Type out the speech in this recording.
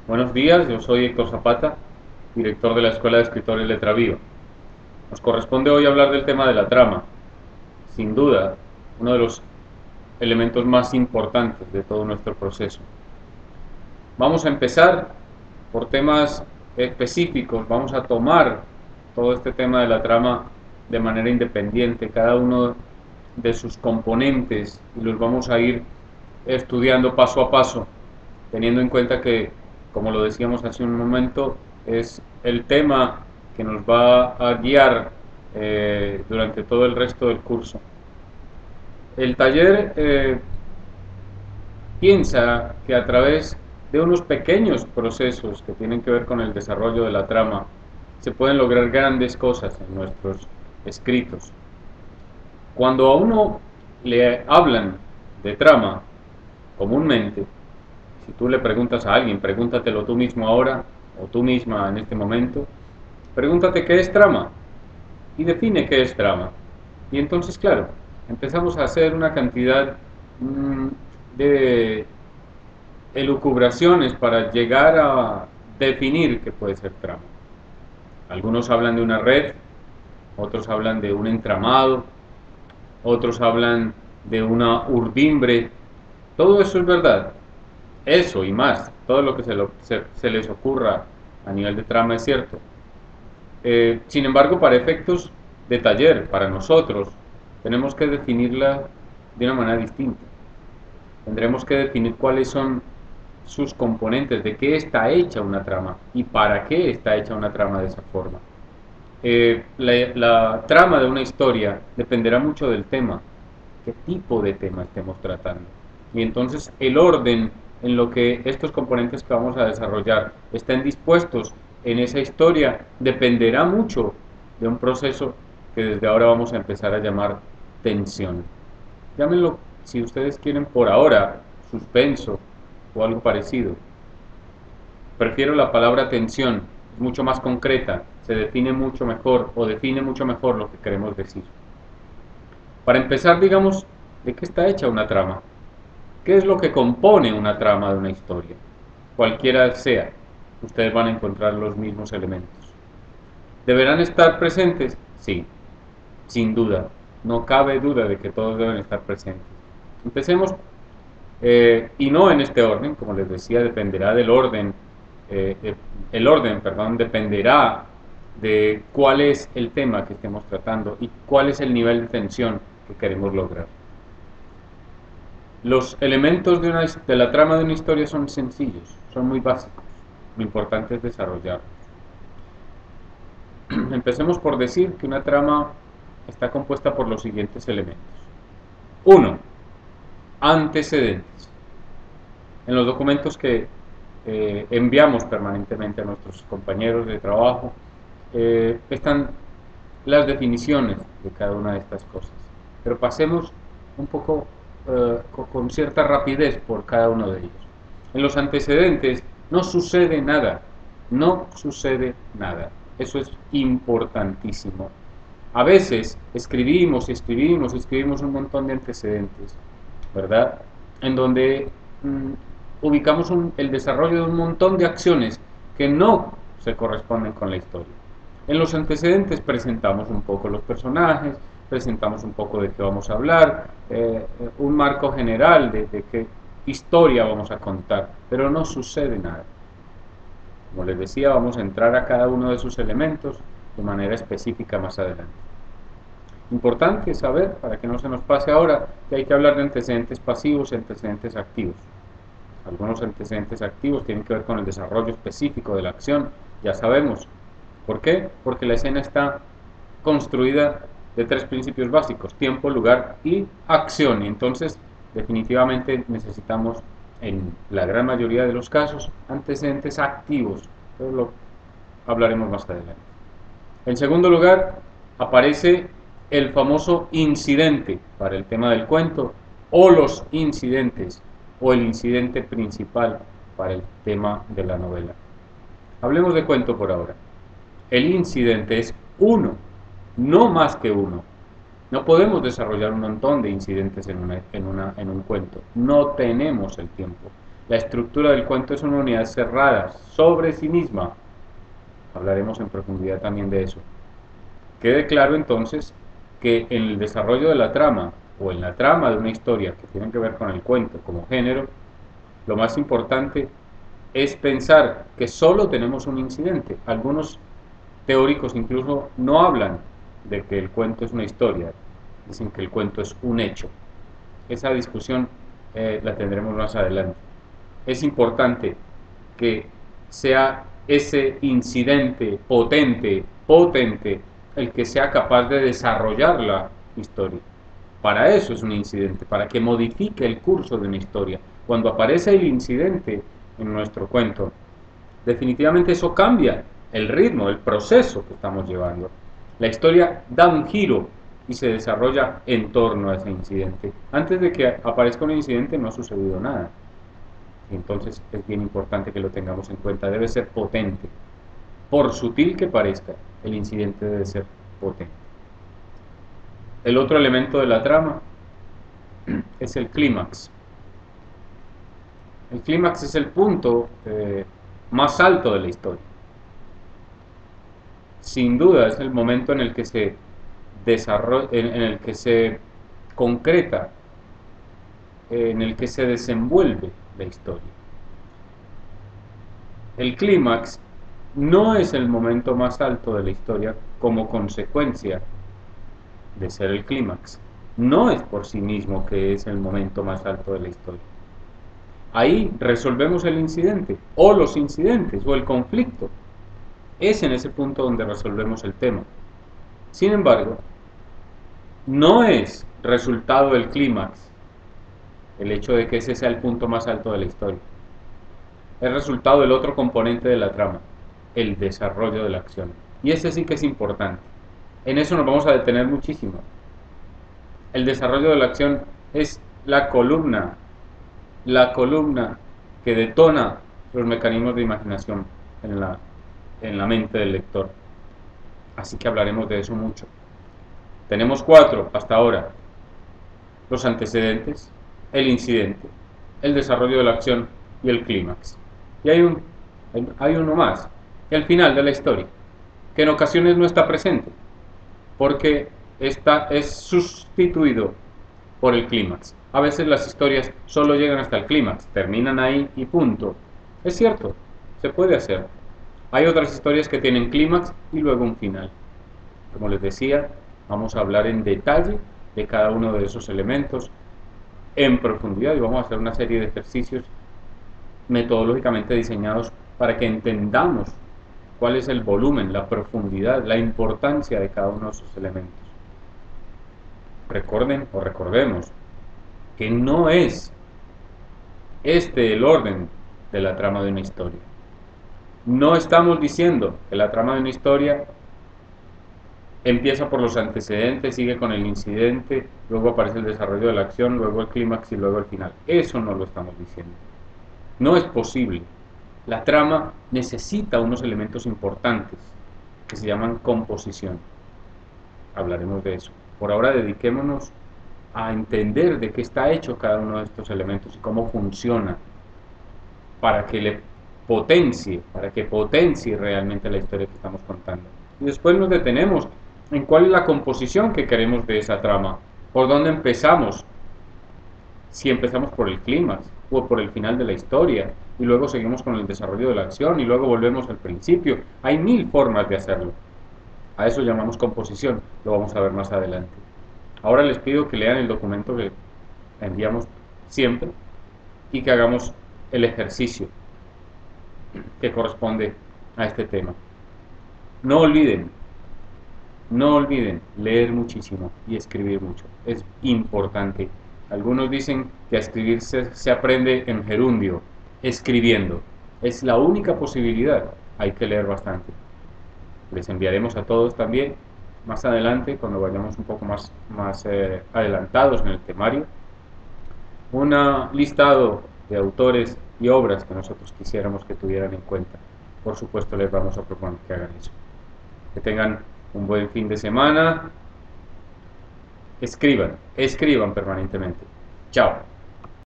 Buenos días, yo soy Héctor Zapata, director de la Escuela de Escritores Letra Viva. Nos corresponde hoy hablar del tema de la trama, sin duda, uno de los elementos más importantes de todo nuestro proceso. Vamos a empezar por temas específicos, vamos a tomar todo este tema de la trama de manera independiente, cada uno de sus componentes, y los vamos a ir estudiando paso a paso, teniendo en cuenta que, como lo decíamos hace un momento, es el tema que nos va a guiar durante todo el resto del curso. El taller piensa que a través de unos pequeños procesos que tienen que ver con el desarrollo de la trama, se pueden lograr grandes cosas en nuestros escritos. Cuando a uno le hablan de trama, comúnmente, si tú le preguntas a alguien, pregúntatelo tú mismo ahora, o tú misma en este momento, pregúntate qué es trama, y define qué es trama. Y entonces, claro, empezamos a hacer una cantidad de elucubraciones para llegar a definir qué puede ser trama. Algunos hablan de una red, otros hablan de un entramado, otros hablan de una urdimbre. Todo eso es verdad. Eso y más, todo lo que se les ocurra a nivel de trama es cierto. Sin embargo, para efectos de taller, para nosotros, tenemos que definirla de una manera distinta. Tendremos que definir cuáles son sus componentes, de qué está hecha una trama y para qué está hecha una trama de esa forma. La trama de una historia dependerá mucho del tema, qué tipo de tema estemos tratando. Y entonces el orden en lo que estos componentes que vamos a desarrollar estén dispuestos en esa historia dependerá mucho de un proceso que desde ahora vamos a empezar a llamar tensión. Llámenlo, si ustedes quieren, por ahora, suspenso o algo parecido. Prefiero la palabra tensión, es mucho más concreta, se define mucho mejor o define mucho mejor lo que queremos decir. Para empezar, digamos, ¿de qué está hecha una trama? ¿Qué es lo que compone una trama de una historia? Cualquiera sea, ustedes van a encontrar los mismos elementos. ¿Deberán estar presentes? Sí, sin duda. No cabe duda de que todos deben estar presentes. Empecemos, y no en este orden, como les decía, dependerá del orden, el orden, perdón, dependerá de cuál es el tema que estemos tratando y cuál es el nivel de tensión que queremos lograr. Los elementos de la trama de una historia son sencillos, son muy básicos. Lo importante es desarrollarlos. Empecemos por decir que una trama está compuesta por los siguientes elementos. Uno, antecedentes. En los documentos que enviamos permanentemente a nuestros compañeros de trabajo están las definiciones de cada una de estas cosas. Pero pasemos un poco con cierta rapidez por cada uno de ellos. En los antecedentes no sucede nada, no sucede nada. Eso es importantísimo. A veces escribimos un montón de antecedentes, ¿verdad? En donde ubicamos el desarrollo de un montón de acciones que no se corresponden con la historia. En los antecedentes presentamos un poco los personajes, presentamos un poco de qué vamos a hablar, un marco general de qué historia vamos a contar, pero no sucede nada. Como les decía, vamos a entrar a cada uno de sus elementos de manera específica más adelante. Importante saber, para que no se nos pase ahora, que hay que hablar de antecedentes pasivos y antecedentes activos. Algunos antecedentes activos tienen que ver con el desarrollo específico de la acción, ya sabemos. ¿Por qué? Porque la escena está construida de tres principios básicos: tiempo, lugar y acción. Y entonces, definitivamente necesitamos, en la gran mayoría de los casos, antecedentes activos. Pero lo hablaremos más adelante. En segundo lugar, aparece el famoso incidente para el tema del cuento, o los incidentes, o el incidente principal para el tema de la novela. Hablemos de cuento por ahora. El incidente es uno, no más que uno. No podemos desarrollar un montón de incidentes en un cuento. No tenemos el tiempo. La estructura del cuento es una unidad cerrada sobre sí misma. Hablaremos en profundidad también de eso. Quede claro entonces que en el desarrollo de la trama o en la trama de una historia que tiene que ver con el cuento como género, lo más importante es pensar que solo tenemos un incidente. Algunos teóricos incluso no hablan de que el cuento es una historia, dicen que el cuento es un hecho. Esa discusión la tendremos más adelante. Es importante que sea ese incidente potente, el que sea capaz de desarrollar la historia. Para eso es un incidente, para que modifique el curso de una historia. Cuando aparece el incidente en nuestro cuento, definitivamente eso cambia el ritmo, el proceso que estamos llevando. La historia da un giro y se desarrolla en torno a ese incidente. Antes de que aparezca un incidente no ha sucedido nada. Entonces es bien importante que lo tengamos en cuenta. Debe ser potente. Por sutil que parezca, el incidente debe ser potente. El otro elemento de la trama es el clímax. El clímax es el punto más alto de la historia. Sin duda es el momento en el que se desarrolla, en el que se concreta, en el que se desenvuelve la historia. El clímax no es el momento más alto de la historia como consecuencia de ser el clímax. No es por sí mismo que es el momento más alto de la historia. Ahí resolvemos el incidente, o los incidentes, o el conflicto. Es en ese punto donde resolvemos el tema. Sin embargo, no es resultado del clímax el hecho de que ese sea el punto más alto de la historia. Es resultado del otro componente de la trama, el desarrollo de la acción. Y ese sí que es importante. En eso nos vamos a detener muchísimo. El desarrollo de la acción es la columna que detona los mecanismos de imaginación en la mente del lector. Así que hablaremos de eso mucho. Tenemos 4 hasta ahora: los antecedentes, el incidente, el desarrollo de la acción y el clímax. Y hay uno más, el final de la historia, que en ocasiones no está presente, porque es sustituido por el clímax. A veces las historias solo llegan hasta el clímax, terminan ahí y punto. Es cierto, se puede hacer. Hay otras historias que tienen clímax y luego un final. Como les decía, vamos a hablar en detalle de cada uno de esos elementos en profundidad y vamos a hacer una serie de ejercicios metodológicamente diseñados para que entendamos cuál es el volumen, la profundidad, la importancia de cada uno de esos elementos. Recuerden o recordemos que no es este el orden de la trama de una historia. No estamos diciendo que la trama de una historia empieza por los antecedentes, sigue con el incidente, luego aparece el desarrollo de la acción, luego el clímax y luego el final. Eso no lo estamos diciendo. No es posible. La trama necesita unos elementos importantes que se llaman composición. Hablaremos de eso. Por ahora dediquémonos a entender de qué está hecho cada uno de estos elementos y cómo funciona para que potencie realmente la historia que estamos contando. Y después nos detenemos en cuál es la composición que queremos de esa trama, por dónde empezamos, si empezamos por el clímax o por el final de la historia, y luego seguimos con el desarrollo de la acción y luego volvemos al principio. Hay 1000 formas de hacerlo. A eso llamamos composición, lo vamos a ver más adelante. Ahora les pido que lean el documento que enviamos siempre y que hagamos el ejercicio que corresponde a este tema. No olviden, no olviden leer muchísimo y escribir mucho. Es importante. Algunos dicen que a escribir se aprende en gerundio, escribiendo. Es la única posibilidad. Hay que leer bastante. Les enviaremos a todos también más adelante, cuando vayamos un poco más adelantados en el temario, un listado de autores y obras que nosotros quisiéramos que tuvieran en cuenta. Por supuesto, les vamos a proponer que hagan eso. Que tengan un buen fin de semana. Escriban permanentemente. Chao.